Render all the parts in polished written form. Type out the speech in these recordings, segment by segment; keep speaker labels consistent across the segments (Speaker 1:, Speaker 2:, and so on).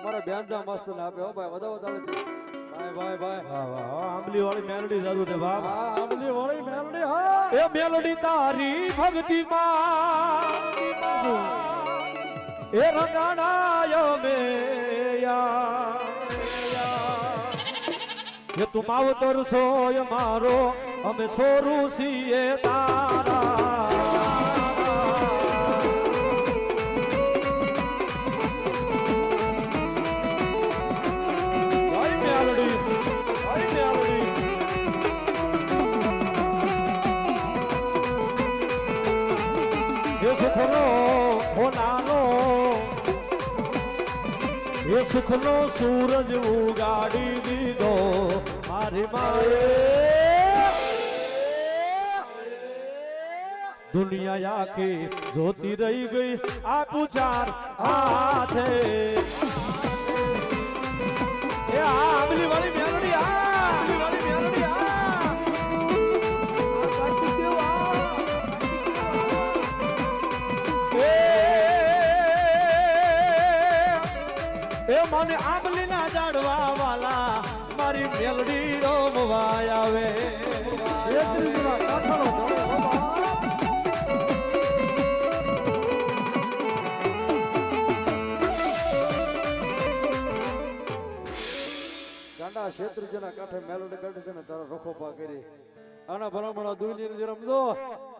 Speaker 1: મારા બેનજા મસ્ત ને આપે હો ભાઈ વધારે વધારે ભાઈ ભાઈ ભાઈ
Speaker 2: વાહ વાહ આંબલી વાળી મેલડી જરૂર છે બાપ
Speaker 1: હા આંબલી વાળી મેલડી હા
Speaker 2: એ મેલડી તારી ભક્તિ માં એ રંગાણાયો મેયા એ તું માવતર સોય મારો અમે છોરું છીએ તારા સુખનો સૂરજ ઉગાડી દીધો મારી માએ દુનિયા આખી જોતી રહી ગઈ આ પૂજાર હાથે એ આંબલી વાળી મેલડી આંબલી વાળી મેલડી મને આંબલી ના જાડવા વાલા મારી મેલડી રોમવાય આવે
Speaker 1: ગાંડા શેત્રુજીના કાંઠે મેલડી કાઢી છે ને તારા રખોપા કરી આના ભલામણા દુનિયા રમજો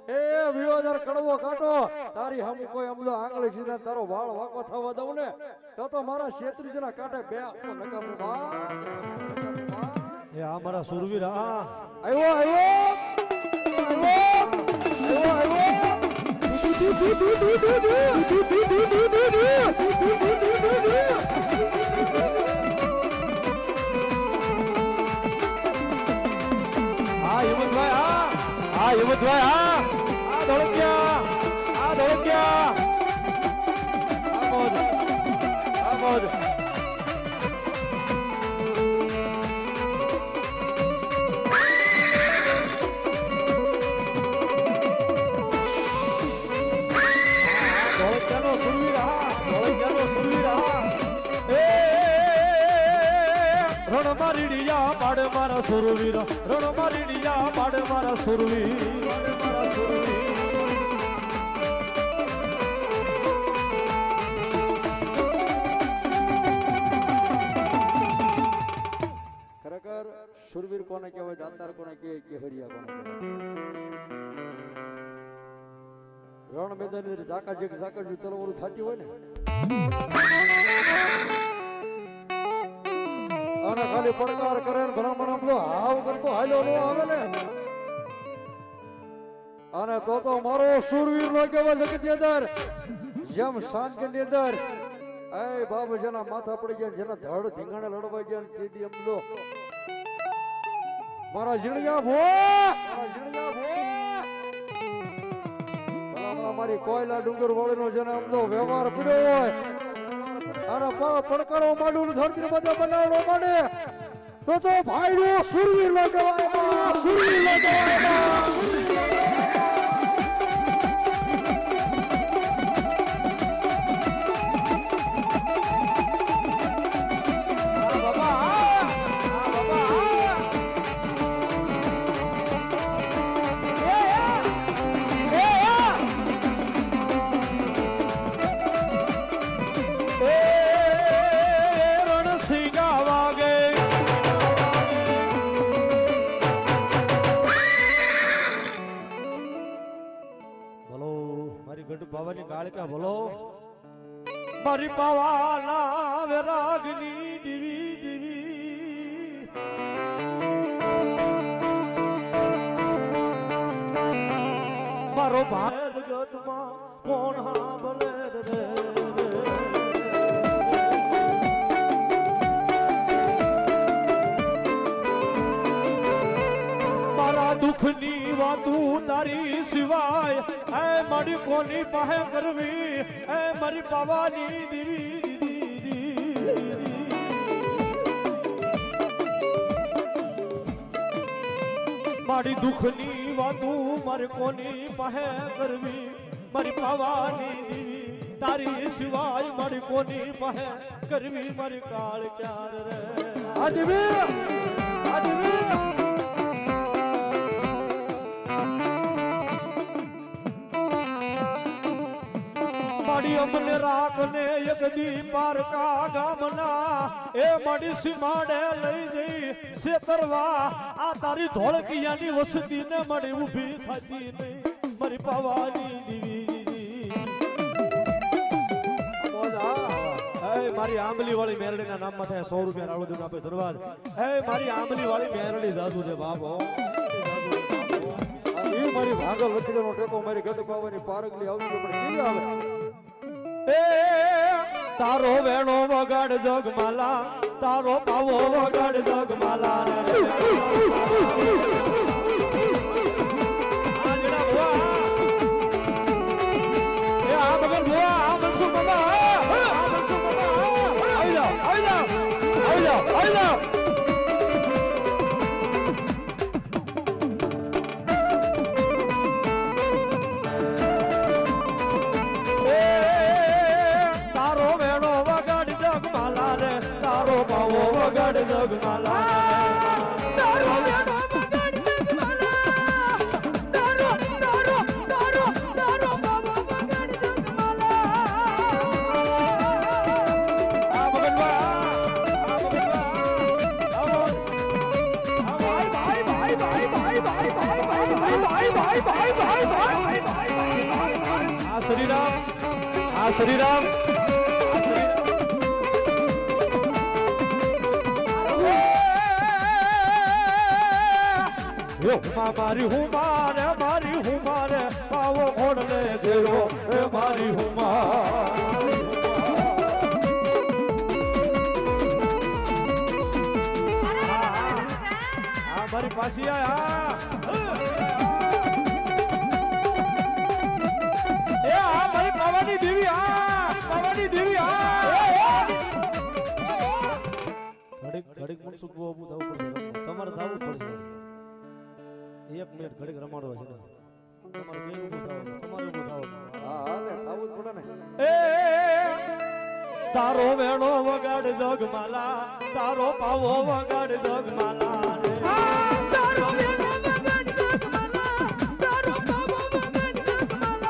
Speaker 1: એ વિવાદર કડવો કાઢો તારી હમ કોઈ અમદો આંગળી સીધા તારો વાળ વાકો થવા દઉં ને તો મારા શેત્રુજીના કાંઠે બે નકામું
Speaker 2: એ આ મારા સુરવીર આ
Speaker 1: આવ્યો આવ્યો
Speaker 2: હિંમતભાઈ આ ધોળકિયા આ મોજ ધોળકિયાનો સુરવીર રણ મારીડિયા પાડે મારા સુરવીર રણ મારીડિયા પાડે મારા સુરવીર
Speaker 1: ખરેખર સુરવીર કોને કહેવાય દાતાર કોને કહેવાય કે હરિયા કોને કહેવાય રણ મેદાન ઝાકા તલવારું થતી હોય ને અને ખાલી પડકાર કરે ને ભલામણ આમ હાવ કરતો હાલ્યો નો આવે ને અને તો મારો સુરવીર નો કહેવાય જગત ની અંદર જેમ સાંજ ની અંદર એ બાપ જેના માથા પડી ગયા જેના ધડ ધીંગાણે લડવાઈ ગયા તેથી અમલો મારા જીણિયા ભલામણ મારી કોયલા ડુંગર વાળી નો જેને અમલો વ્યવહાર પડ્યો હોય અને પડકારો માંડું ધરતી બધા બનાવડો માંડે તો ભાઈ સુરવીર નો કહેવાય સુરવીર નો કહેવાય પાવાની કાળકા ભલો મારી પાવાના વેરાગની દીવી દીવી મારો ભાઈ જગતમાં કોણ હાંભળે રે મારા દુઃખની વાતું તારી સિવાય એ મારી કોની પાસે કરવી એ મારી પાવાની દીવી મારી દુઃખની વાતું મારી કોની પાસે કરવી મારી પાવાની દીવી
Speaker 2: તારી સિવાય મારી કોની પાસે કરવી મારી કાળ ક્યાર રે મારી અમને રાખને એક દી પારકા ગામના એ મારી સીમાડે લઈ જઈ શેતરવા આ તારી ધોળકિયાની વસતીને મારી ઊભી થતી નહીં મારી પવાની દીવી મારી આંબલી વાળી મેરડીના નામમાં થાય 100 રૂપિયા રાવળું આપે ધન્યવાદ મારી આંબલી વાળી મેરડી જાદુ છે બાપો
Speaker 1: મારી ભાગલ વચનો ટેકો મારી ગઢ પાવાની પારગલી આવતી પણ કેવી આવે
Speaker 2: એ તારો વેણો વગાડ જગમાલા તારો પાવો વગાડ જગમાલા રે આજડા ભુવા એ આ બગર ભુવા આ મનસુખ બાબા આ મનસુખ બાબા આવી જાઓ આવી જાઓ આવી જાઓ આવી જાઓ તારો પાવો વગાડ જગમાલા તારો વેણો વગાડ જગમાલા તારો તારો તારો તારો પાવો વગાડ જગમાલા આ ભગવાન આ ભાઈ ભાઈ ભાઈ ભાઈ ભાઈ ભાઈ ભાઈ ભાઈ ભાઈ ભાઈ ભાઈ ભાઈ આ શ્રીરામ આ શ્રીરામ મારી હું મારે પાવો ઘોડલે ગેલો એ મારી હું મારી પાછી આયા એ આ મારી પાવાની દેવી પાવાની દેવી ઘડીક મનસુખ બાબુ થવું પડશે તમારે થવું પડશે 1 મિનિટ ઘડીક રમાડવા છે ને તમારે બેન ઊભું થાવ તમારે ઊભું થાવ
Speaker 1: હા ને થાવું જ પડે ને
Speaker 2: એ તારો વેણો વગાડ જગમાલા તારો પાવો વગાડ જગમાલા રે તારો વેણો વગાડ જગમાલા તારો પાવો વગાડ જગમાલા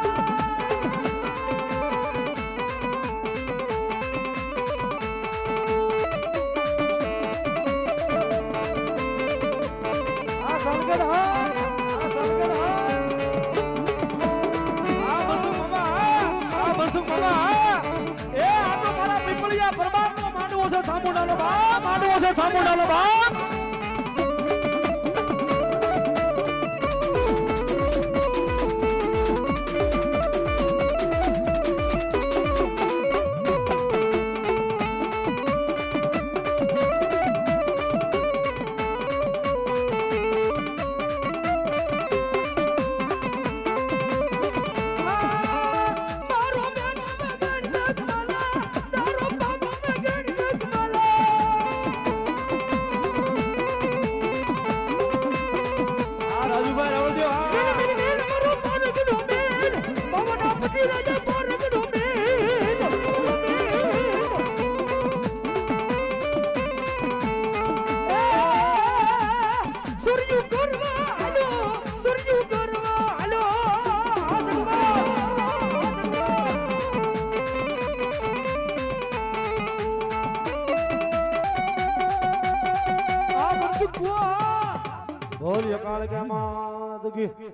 Speaker 2: આ સંગત હા સામુડાનો બાપ બોલ કાળ કે માત કી